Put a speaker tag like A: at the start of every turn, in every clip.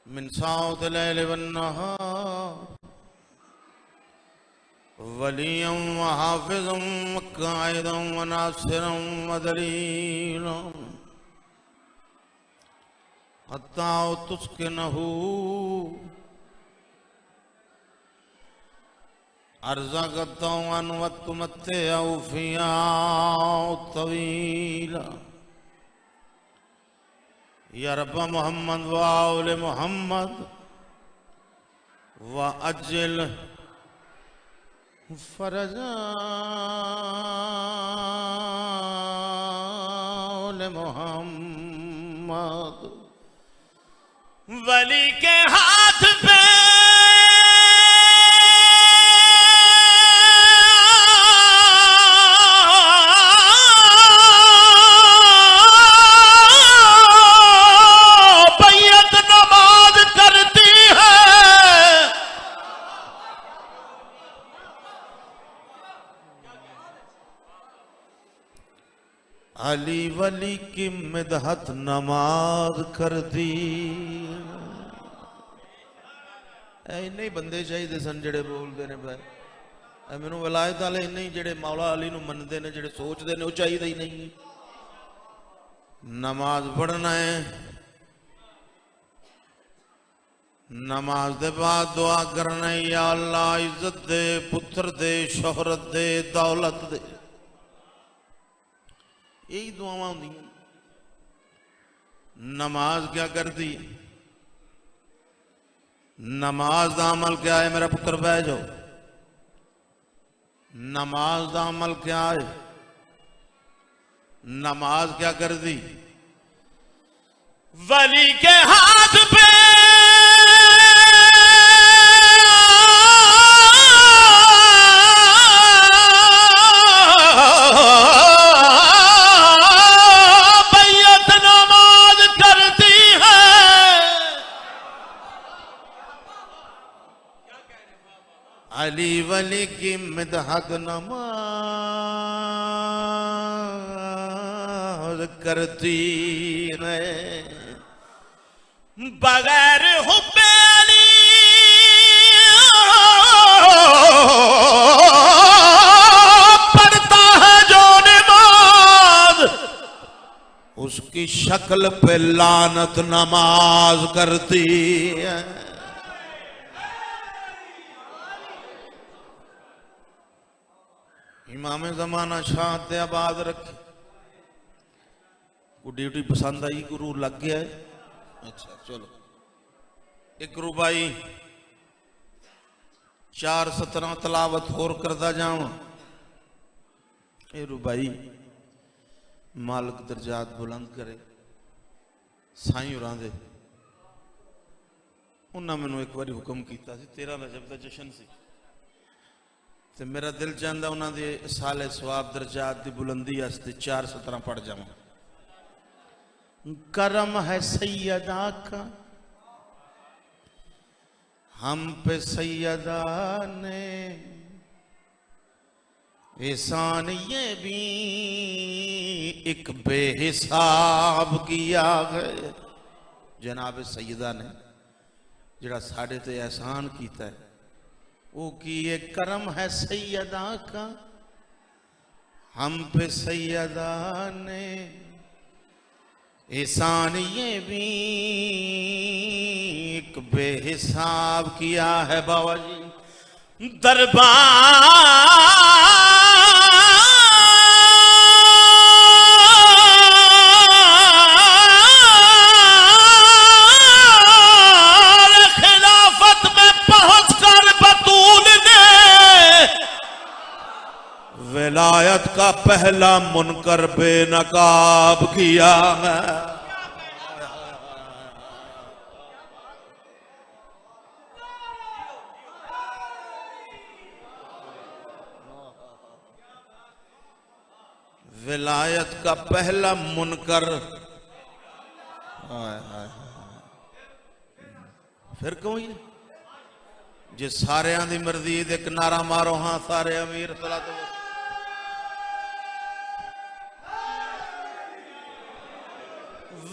A: मिन साउत लैल वन्नहार वलियम व हाफिज़म व काइदम व नासिरम व दलीलम हत्ता तुस्किनहू अर्ज़क़तवन व तुमत्तिअहू फ़ीहा तवीला। या रब्ब मोहम्मद व आले मोहम्मद व अज्जिल फरजा आले मोहम्मद। वली के हाथ पे अली वली की मिदहत नमाज कर दी। इन्ने बंदे चाहिए सन जेड़े बोलते ने भाई मैनू विलायत वाले इन्ने जेड़े मौला अली नू मनते ने जेड़े सोचते ने वो चाहिए ही नहीं। नमाज पढ़ना है, नमाज दे बाद दुआ करना है, या अल्लाह इज्जत दे, पुत्र दे, शोहरत दे, दौलत दे। यही दुआवां होंदी। नमाज क्या करती? नमाज का अमल क्या है? मेरा पुत्र बह जाओ। नमाज का अमल क्या है? नमाज क्या करती? वली के हाथ पे अली वली की मिदहत नमाज करती है। बगैर हुब्बे अली पढ़ता है जो नमाज, उसकी शक्ल पे लानत नमाज करती है। इमाम ज़माना शाह ते आबाद रखी को ड्यूटी पसंद आई, गुरु लग गया है। अच्छा चलो एक रुबाई 4 17 तलावत होर करता जावा। ये रुबाई मालिक दर्जात बुलंद करे। साईं होरां दे उन्हां मैनू एक बारी हुक्म किया 13 रजब का जश्न सी ते मेरा दिल चाहता उन्होंने साले सवाब दर्जात की बुलंदी वास्ते 4 17 पढ़ जावा। करम है सैयदा का हम पे सैयदा ने, एहसान ये भी एक बेहिसाब किया है। जनाब सैयदा ने जिहड़ा साडे ते एहसान कीता है वो की ये करम है सैयदा का हम पे सैयदा ने, एहसान ये भी एक बेहिसाब किया है। बाबा जी दरबार खिलाफत में पहुंच कर बतूल ने विलायत का पहला मुनकर बेनकाब किया है। विलायत का पहला मुनकर। फिर क्यों जे सारे दी मर्जी एक नारा मारो हाँ सारे अमीर सलात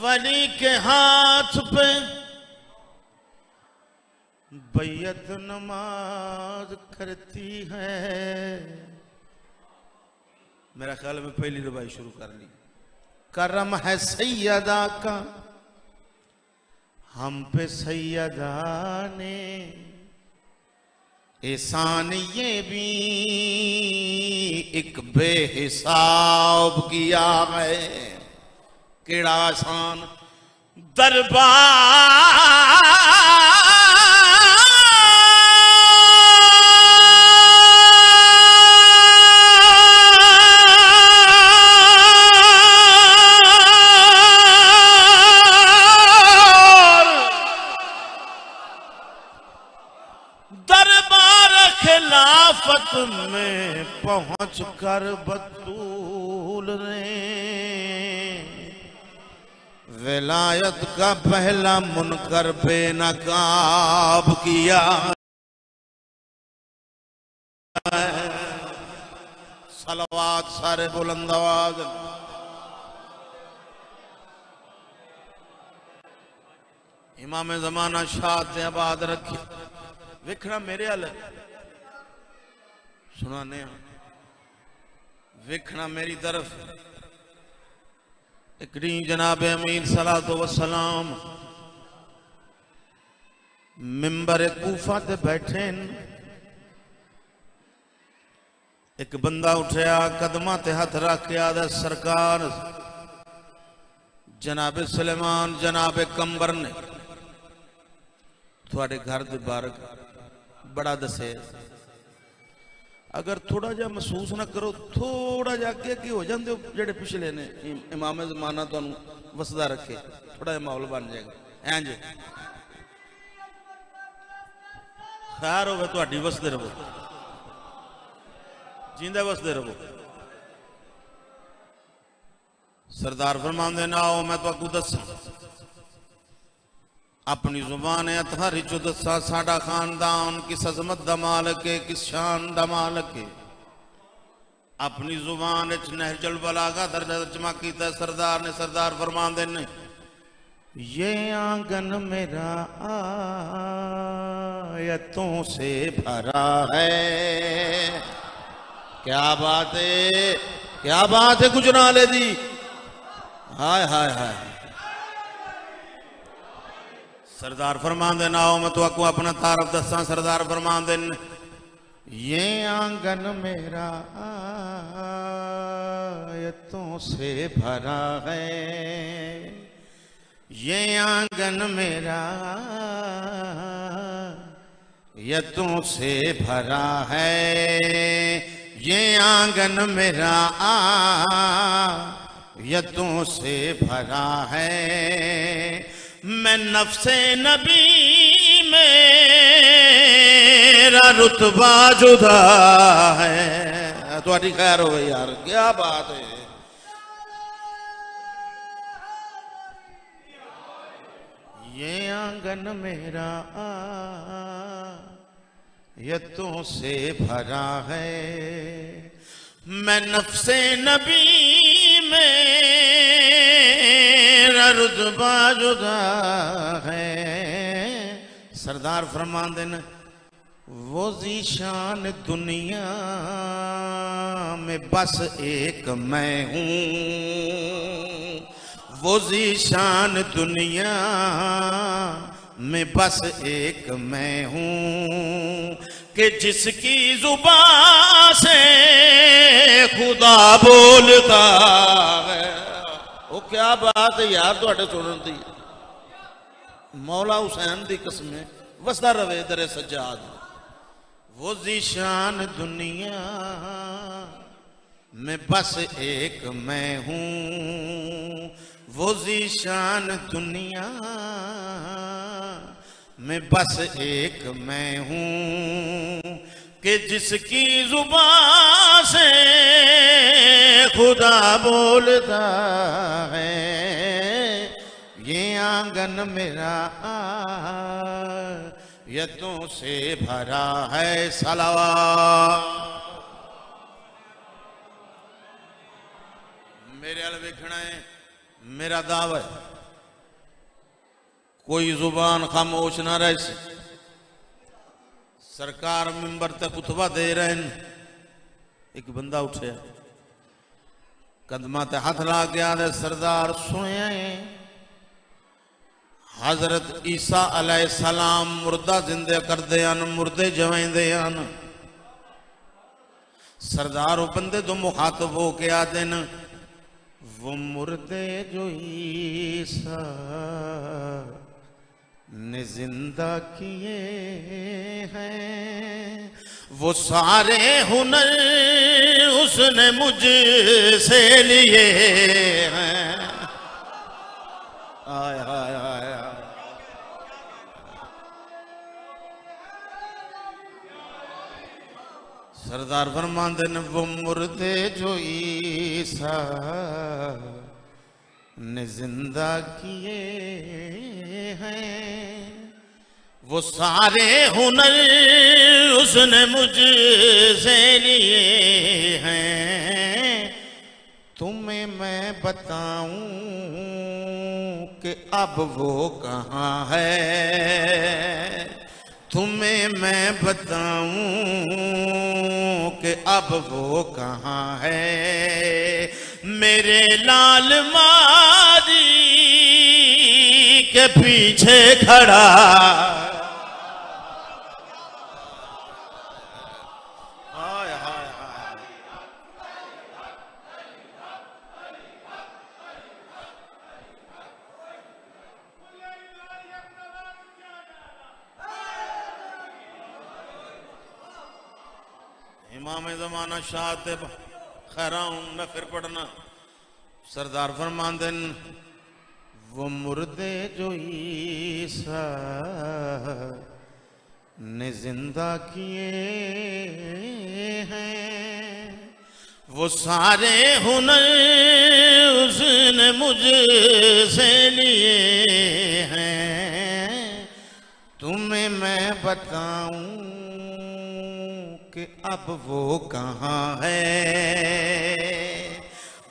A: वली के हाथ पे बैयत नमाज करती है। मेरा ख्याल में पहली रुबाई शुरू कर ली। करम है सैयदा का हम पे सैयदा ने, एहसान ये भी एक बेहिसाब किया है। केड़ा आसान दरबार खिलाफत में पहुंच कर बतूल ने विलायत का पहला मुनकर बेनकाब किया। सलवात सारे बुलंद आवाज। इमाम ज़माना शाद आबाद रखे। वेखना मेरे अल सुनाने, वेखना मेरी तरफ। एक दिन जनाब अमीर सलातो वसलाम मिंबर कूफा ते बैठे। एक बंदा उठया कदमा ते हथ रख के आदा सरकार जनाब सुलेमान जनाब कंबर ने थोड़े घर दे बारक बड़ा दसे। अगर थोड़ा जा महसूस ना करो, थोड़ा जा अगे हो जाते हो जेडे पिछले ने। इमाम ज़माना तुहानू वसदा रखे, थोड़ा जा माहौल बन जाएगा। इंज खैर होवे तुहाडी, वसदे रहो, जींदे वसदे रहो। सरदार फरमांदे ना आओ मैं तुहानू दसां अपनी जुबान अतहरी चो दसा साडा खानदान किस अजमत दा मालिक है, किस शान दा मालिक है। अपनी जुबान नहजुल बलागा दर्जा तर्जमा किया सरदार ने। सरदार फरमांदे ने ये आंगन मेरा आयतों से भरा है। क्या बात है, क्या बात है गुजराले दी। हाय हाय हाय। सरदार फरमांदे ना आओ मैं तो आपको अपना तारफ दसा। सरदार फरमांदे ये आंगन मेरा आयतों से भरा है। ये आंगन मेरा आयतों से भरा है। ये आंगन मेरा आयतों से भरा है। मैं नफ्से नबी मेरा रुतबा जुदा है। तुम्हारी खैर हो यार, क्या बात है। ये आंगन मेरा आयतों से भरा है। मैं नफ्से नबी मेरा रुतबा जुदा है। सरदार फरमांदे न वो ज़ीशान दुनिया में बस एक मैं हूँ। वो ज़ीशान दुनिया में बस एक मैं हूँ कि जिसकी जुबान से खुदा बोलता है। वो क्या बात है यार तुहाडे सुनन दी। मौला हुसैन दी कसम वसदा रवे दरे सज्जाद। वो ज़ीशान दुनिया में बस एक मैं हूँ। वो ज़ीशान दुनिया में बस एक मैं हूँ कि जिसकी जुबान से खुदा बोलता है। ये आंगन मेरा आयतों से भरा है। सलावत मेरे अल वेखना है, मेरा दावा है कोई जुबान खामोश ना रह सी। सरकार मिंबर तक खुतबा दे रहे हैं, एक बंदा उठे कदमा ते हाथ ला गया दे सरदार सुने हजरत ईसा अलैहिस्सलाम मुर्दा जिंदे करदे हन, मुर्दे जवेंदे हन। सरदार वो बंदे तो मुखातब हो के आते न, वो मुर्दे जो ईसा ने जिंदा किए हैं, वो सारे हुनर उसने मुझसे लिए हैं। आय हाय हाय हाय। सरदार फरमाते ने वो मुर्दे जो ईसा ने जिंदा किए हैं, वो सारे हुनर उसने मुझसे लिए हैं। तुम्हें मैं बताऊं कि अब वो कहाँ है, तुम्हें मैं बताऊं कि अब वो कहाँ है। मेरे लाल मादी के पीछे खड़ा, हाय हाय हाय। इमाम ज़माना शाह ते खैराऊं मैं फिर पढ़ना। सरदार फरमाते वो मुर्दे जो ईसा ने जिंदा किए हैं, वो सारे हुनर उसने मुझसे लिए हैं। तुम्हें मैं बताऊं कि अब वो कहाँ है,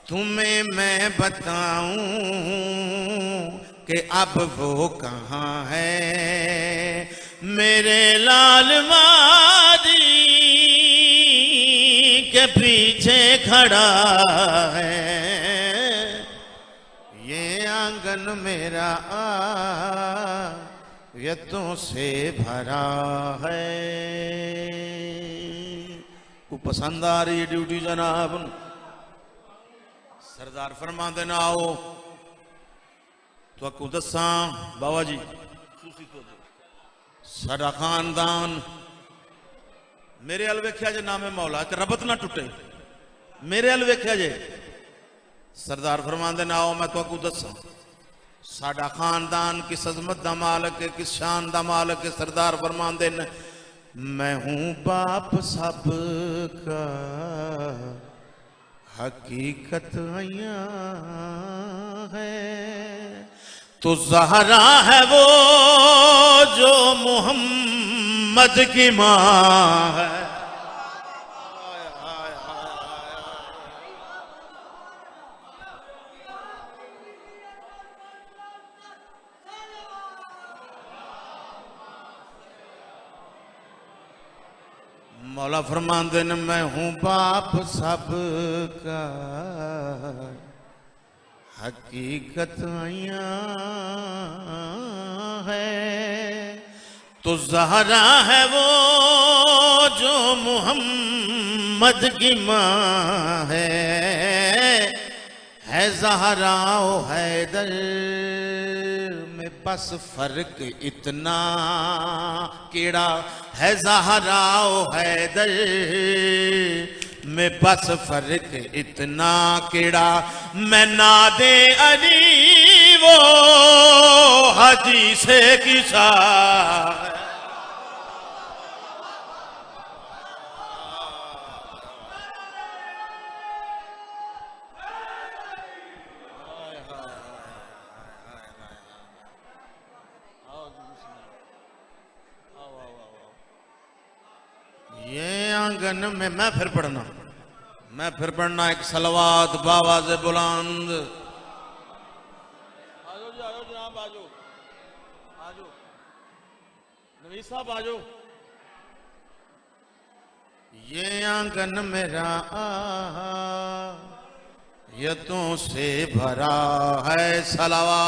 A: तुम्हें मैं बताऊं कि अब वो कहाँ है। मेरे लाल मादी के पीछे खड़ा है, ये आंगन मेरा आयतों से भरा है। को पसंद आ रही है ड्यूटी जनाब? सरदार फरमाते ना आओ तो आपको दसा बाबा जी साडा खानदान मेरे अल वेख्या जे नामे मौला ते रबत ना टुटे, मेरे अल वेख्या जे। सरदार फरमाते ना आओ मैं तो आपको दसा साडा खानदान किस अजमत दा मालक है, किस शान दा मालक है। सरदार फरमाते न मैं हूं बाप सबका, हकीकत आया है। तो ज़हरा है वो जो मोहम्मद की माँ है। मौला फरमाते न मैं हूं बाप सबका, हकीकत आया है। तो ज़हरा है वो जो मोहम्मद की माँ है ज़हरा ओ हैदर में बस फर्क इतना केड़ा है। ज़हरा ओ हैदर में बस फर्क इतना केड़ा, मैं नादे अली वो हदीस किसा। ये आंगन में मैं फिर पढ़ना एक सलवात बाबा से बुलंद। आजो जी, आजो जनाब, आजो आजो नवीस साहब आजो। ये आंगन मेरा यतों से भरा है सलावा।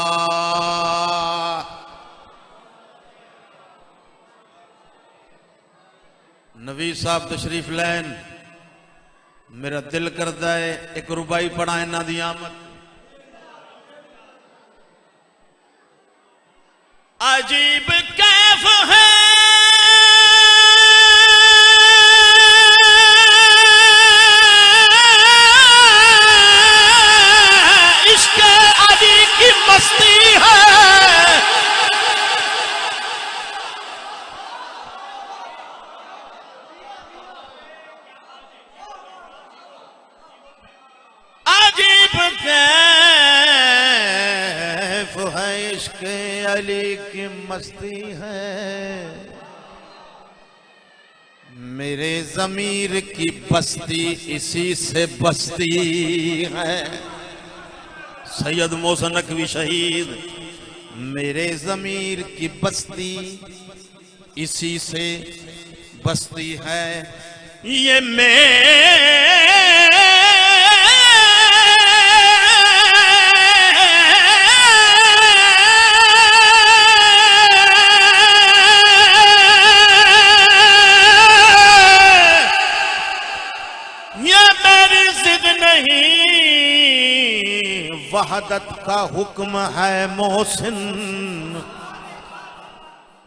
A: नबी साहब तशरीफ लैन, मेरा दिल करता है एक रुबाई पढ़ा इन्हां दी आमद। अजीब कैफ है इश्क़ अली की मस्ती है। अजीब कैफ है इश्क़ अली की मस्ती है। मेरे ज़मीर की बस्ती इसी से बस्ती है। सैयद मोहसिन नकवी शहीद, मेरे ज़मीर की बस्ती इसी से बस्ती है। ये मेरी जिद नहीं, वहदत का हुक्म है मोहसिन।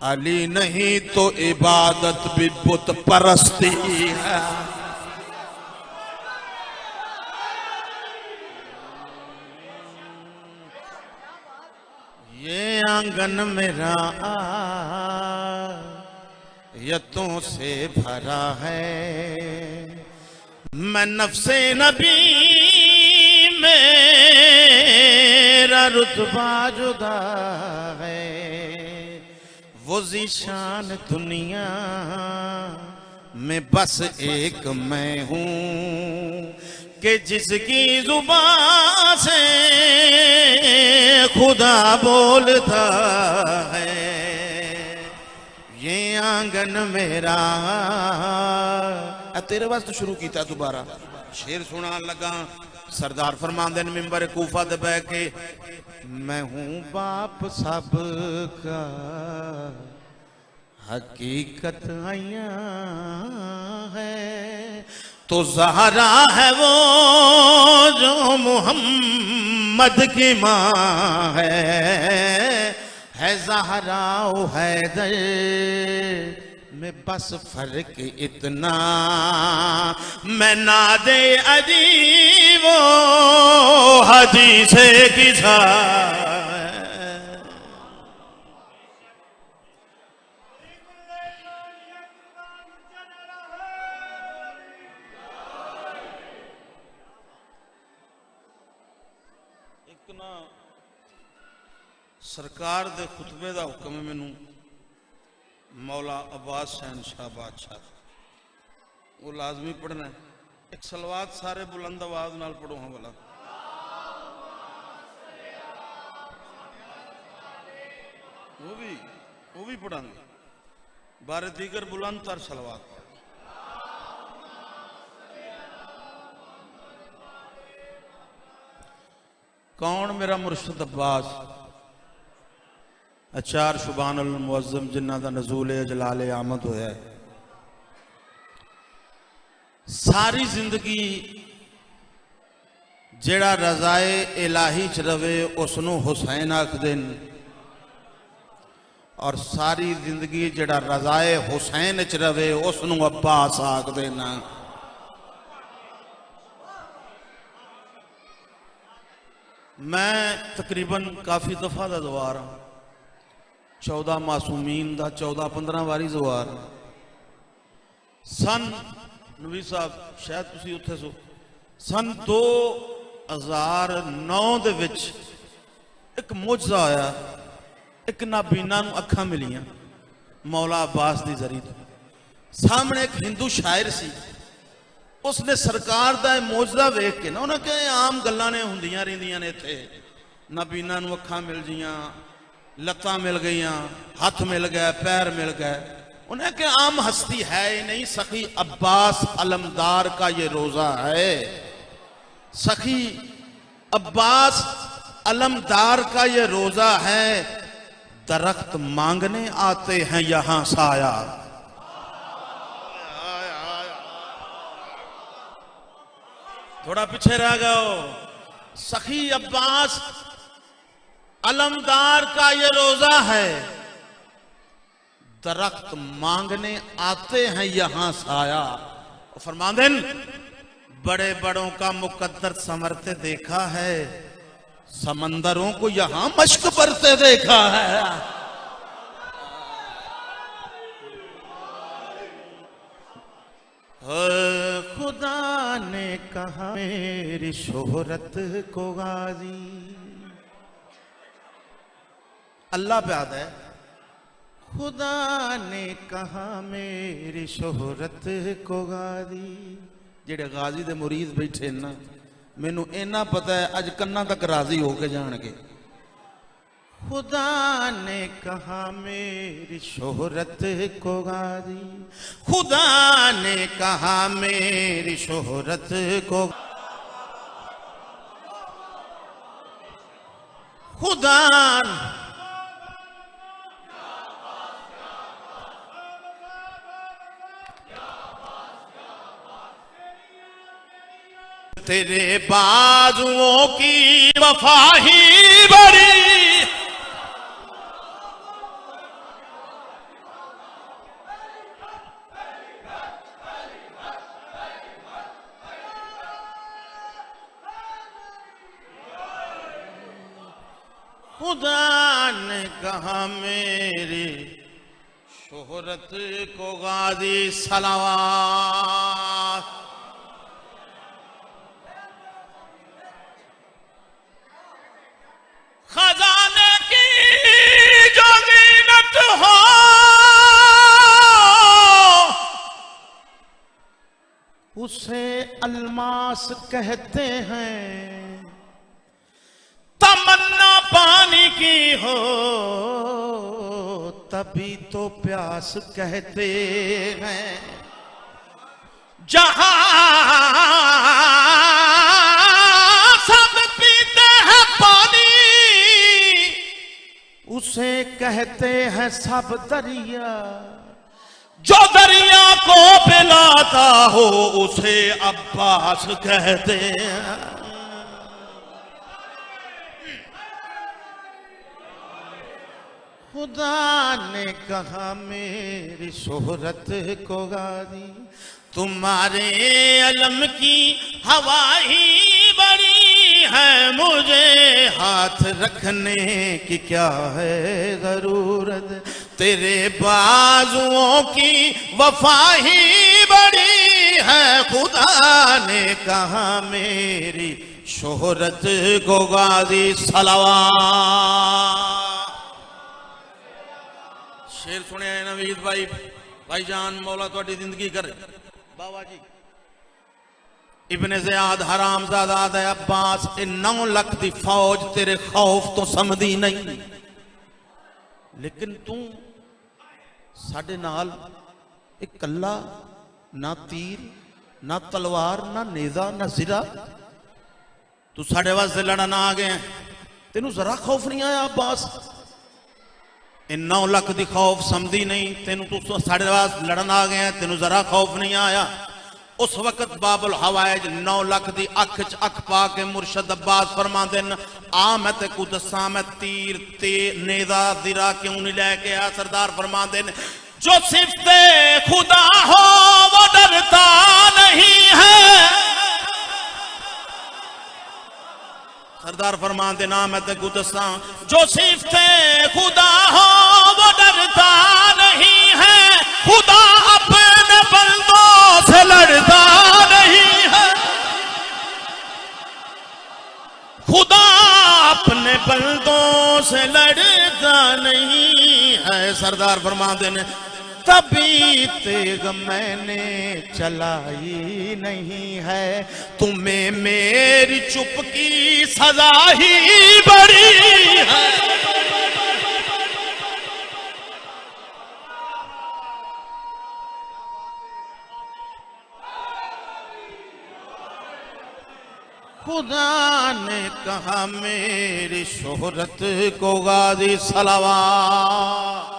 A: अली नहीं तो इबादत भी बुत परस्ती है। ये आंगन मेरा यतों से भरा है। मैं नफ्से नबी मेरा रुतबा जुदा है। वो ज़ीशान दुनिया में बस एक मैं हूँ कि जिसकी जुबान से खुदा बोलता है। ये आंगन मेरा तेरे वास्ते शुरू किया दोबारा शेर सुना लगा। सरदार फरमांदे ने मिंबर कूफा दे बह के, मैं हूं बाप सब का हकीकत आया है। तो ज़हरा है वो जो मोहम्मद की माँ है ज़हरा ओ हैदर में बस फर्क इतना। मैं नादे अजीबो हदीसे की था। एक ना सरकार दे खुतबे दा हुक्म मैनू मौला अब्बास हुसैन शाह बादशाह, वो लाजमी पढ़ना है। एक सलवात सारे बुलंद आवाज नाल पढ़ो हाँ वाला। वो भी पढ़ांगे बारे दीगर बुलंद तर सलवात। कौन मेरा मुर्शिद अब्बास अचार शुबान अल मुअज़्ज़म जिन्ना दा नज़ूल जलाल आमद होया है। सारी जिंदगी जेड़ा रज़ाए इलाही च रवे उसनू हुसैन आखदे न, और सारी जिंदगी जेड़ा रज़ाए हुसैन च रवे उसनू अब्बास आखदे न। मैं तकरीबन काफ़ी दफ़ा दा दवार हाँ, 14 मासूमीन दा 14-15 वारी जवार। सन नबी साहब शायद तुसी उत्थे सो, सन 2009 दे विच एक मुजज़ा आया। एक नाबीना नूं अखां मिलियां मौला अब्बास दी जरी तो। सामने एक हिंदू शायर सी, उसने सरकार दा मुजज़ा वेख के ना उन्हें कहा आम गल्लां ने हुंदियां रहिंदियां ने इत्थे। नाबीना नूं अखां मिल जियां, लत्तां मिल गईयां, हाथ मिल गए, पैर मिल गए। उन्हें कि आम हस्ती है ही नहीं, सखी अब्बास अलमदार का ये रोजा है। सखी अब्बास अलमदार का ये रोजा है। दरख्त मांगने आते हैं यहां साया। थोड़ा पीछे रह गए। सखी अब्बास अलमदार का ये रोजा है। दरख्त मांगने आते हैं यहां साया। फरमादेन बड़े बड़ों का मुकद्दर संवरते देखा है, समंदरों को यहां मश्क बरते देखा है। खुदा ने कहा मेरी शोहरत को गाजी। अल्लाह पे याद है, खुदा ने कहा मेरी शोहरत को गाजी। जेड़े गाजी दे मुरीद बैठे ना, मैनू इन्ना पता है अज कन्ना तक राजी होके जाणगे। खुदा ने कहा मेरी शोहरत को गाजी। खुदा ने कहा मेरी शोहरत को। खुदा तेरे बाजुओं की वफा ही बड़ी। खुदा ने कहा मेरी शोहरत को गाजी। सलावत खजाने की जो ज़ीनत हो, उसे अलमास कहते हैं। तमन्ना पानी की हो तभी तो प्यास कहते हैं। जहां सब पीते हैं पानी, उसे कहते हैं सब दरिया। जो दरिया को पिलाता हो उसे अब्बास कहते हैं। खुदा ने कहा मेरी शोहरत को गाजी। तुम्हारे अलम की हवा ही बड़ी है, मुझे हाथ रखने की क्या है जरूरत। तेरे बाजुओं की वफा ही बड़ी है। खुदा ने कहा मेरी शोहरत को गाजी। सलावत। शेर सुने नवीद भाई, भाईजान मौला थोड़ी जिंदगी करे। बाबा जी इब्ने ज़ियाद हरामज़ादा है अब्बास। 9 लाख की फौज तेरे खौफ तो समझदी नहीं, लेकिन तू साडे नाल एक कल्ला, ना तीर ना तलवार ना नेजा ना सिरा, तू साडे वास्ते लड़न आ गए। तेनू जरा खौफ नहीं आया अब्बास? 9 लाख की खौफ समझी नहीं, तेन तू साढ़े वास्ते लड़न आ गया, तेन जरा खौफ नहीं आया। उस वक्त बाबुल हवाइज 9 लाख की अख च अख पा के मुर्शद अब्बास फरमांदे न, आ मैं ते को दसा मैं तीर ते नेजा दिरा क्यों नहीं लैके आया। सरदार फरमांदे न, जो सिफ्ते खुदा हो वो डरता नहीं है। सरदार फरमाते ना मैं ते गुदसा, जो सिफ्ते खुदा हो वो डरता नहीं है। खुदा अपने बंदों से लड़ता नहीं है। खुदा अपने बंदों से लड़ता नहीं है। सरदार फरमाते ने, तभी तेग मैंने चलाई नहीं है। तुम्हें मेरी चुप की सजा ही बड़ी है। खुदा ने कहा मेरी शोहरत को गाजी सलावात।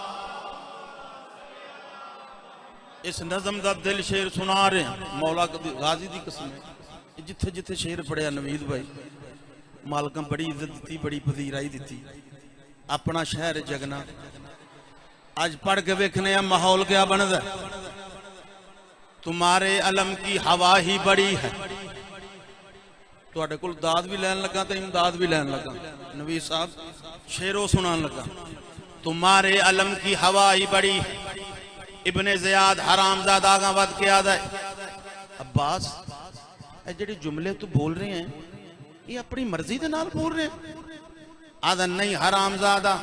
A: इस नज़म का दिल शेर सुना रहे हैं मौला गाजी की कसम है। जिथे जिथे शेर पढ़िया नवीद भाई मालक बड़ी इज्जत दी बड़ी पजीराई दी। अपना शहर जगना अज पढ़ के वेखने माहौल क्या बनता। तुम्हारे अलम की हवा ही बड़ी है। तुहाडे कोल दाद भी लैन लगा तो इमदाद भी लैन लगा। नवीद साहब शेरों सुनान लगा। तुम्हारे अलम की हवा ही बड़ी है। इब्ने ज़ियाद हरामजादा आगा वध के आदा है। अब्बास ये जेडे जुमले तू बोल रहे हैं ये अपनी मर्जी के नाल बोल रहे हैं। आदा नहीं हरामजादा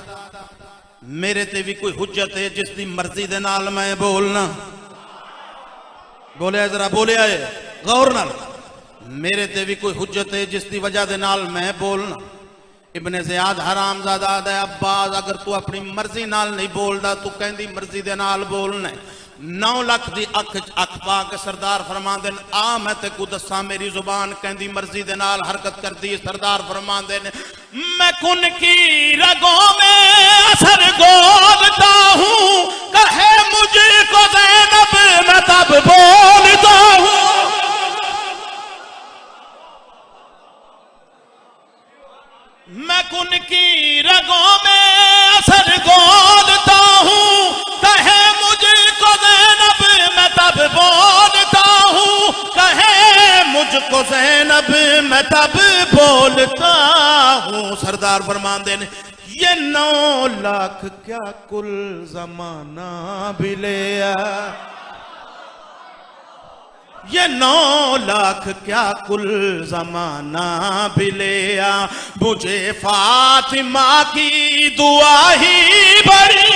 A: मेरे ते भी कोई हुज्जत है जिसकी मर्जी के नाल मैं बोलना। बोलिया जरा बोलिया है गौर नाल। मेरे ते भी कोई हुज्जत है जिसकी वजह के नाल मैं बोलना। इब्ने ज़ियाद हरामजादा आदा अब्बास अगर तू अपनी मर्जी नाल नहीं बोलदा तू कहंदी मर्जी दे नाल बोलना। 9 लाख दी अख अख पा के सरदार फरमांदे ने आ मैं ते को दसा मेरी जुबान कहंदी मर्जी दे नाल हरकत करदी। सरदार फरमांदे ने मैं कुन की रगों में असर गोलता हूँ कहे मुझको ज़ैनब मैं तब बोलता हूँ। मैं कुन की रगों में असर गोलता हूँ कहे मुझको ज़ैनब मैं तब बोलता हूँ। कहे मुझको ज़ैनब मैं तब बोलता हूँ। सरदार फरमांदे ने ये 9 लाख क्या कुल जमाना भी ले आ। ये 9 लाख क्या कुल जमाना भी ले आ। मुझे फातिमा की दुआ ही बड़ी।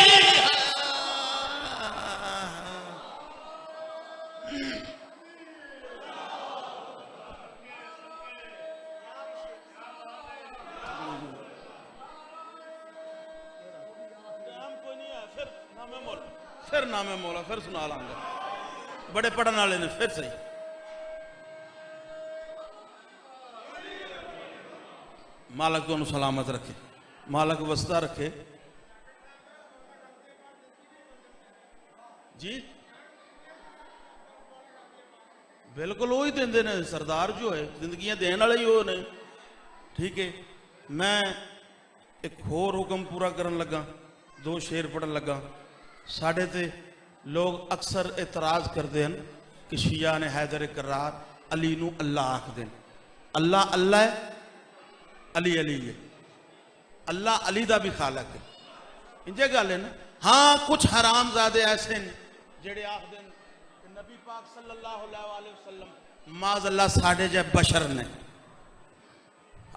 A: फिर नामे मौला फिर सुना लांगा। बड़े पढ़ने वाले ने फिर सही। मालक तो सलामत रखे मालक वस्ता रखे जी। बिल्कुल वही देंदे ने सरदार जो है जिंदगियां देने वाले ही वो ने। ठीक है मैं एक होर हुक्म पूरा करन लगा। 2 शेर पढ़न लगा। साढ़े ते लोग अक्सर एतराज करते हैं कि शिया ने हैदर करार अली नू अल्लाह आख देन। अल्लाह अल्लाह है अली अली है। अल्लाह अली दा भी खालक है। इंजे गल है ना। हाँ कुछ हरामजादे ऐसे ने जेड़े आख देन कि नबी पाक सल्लल्लाहु अलैहि वसल्लम माज़ अल्लाह साढ़े जै बशर ने।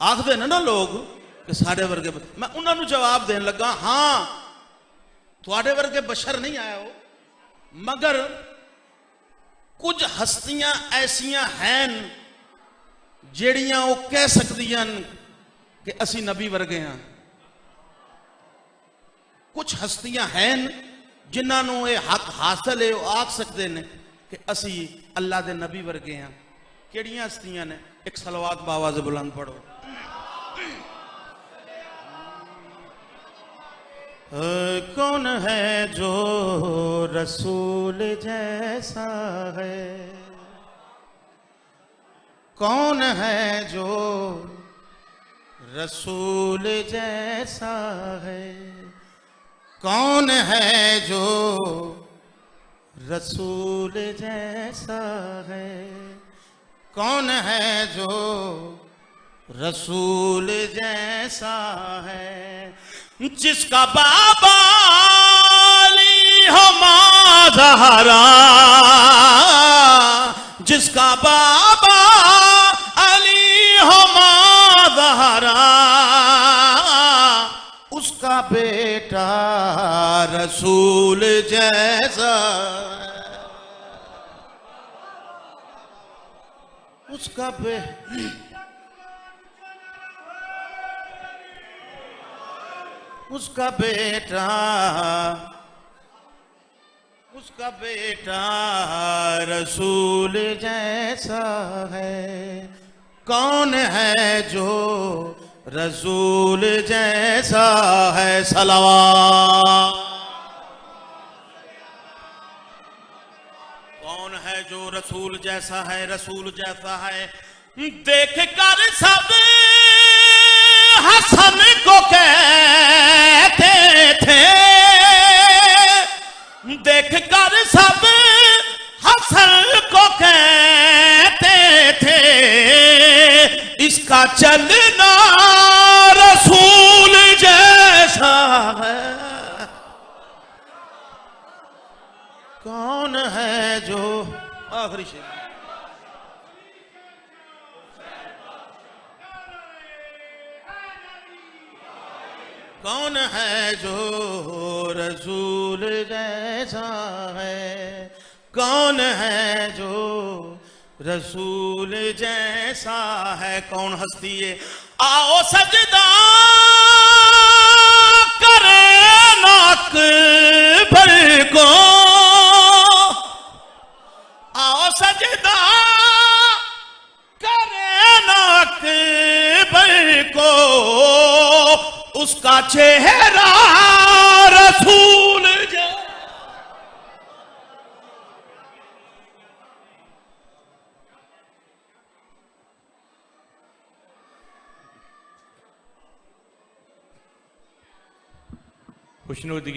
A: आख देन ना लोग कि साढ़े वर्गे। मैं उन्होंने जवाब देन लगा हाँ तुहाडे वर्गे बशर नहीं आया हो मगर कुछ हस्तियां ऐसियां हैं जेड़ियां वो कह सकदियां कि असी नबी वर्गे हाँ। कुछ हस्तियां हैं जिन्होंने ये हक हासिल है वो आख सकते हैं कि असी अल्लाह दे नबी वर्गे हाँ। केड़ियां हस्तियां ने। एक सलवात बावाज़ बुलंद पढ़ो। कौन है जो रसूल जैसा है। कौन है जो रसूल जैसा है। कौन है जो रसूल जैसा है। कौन है जो रसूल जैसा है। जिसका बाबा अली हो माँ ज़हरा। जिसका बाबा अली हो माँ ज़हरा उसका बेटा रसूल जैसा। उसका उसका बेटा रसूल जैसा है। कौन है जो रसूल जैसा है, सलावत। कौन है जो रसूल जैसा है, रसूल जैसा है। देख कर सब हसन को कहते थे, देख कर सब हसन को कहते थे, इसका चलना रसूल जैसा है। कौन है जो, आखिरी शेर, कौन है जो रसूल जैसा है, कौन है जो रसूल जैसा है। कौन हस्ती है, आओ सजदा करे नाक भर को, आओ सजदा करे नाक भर को, उसका चेहरा रसूल जैसा।
B: खुशनुदी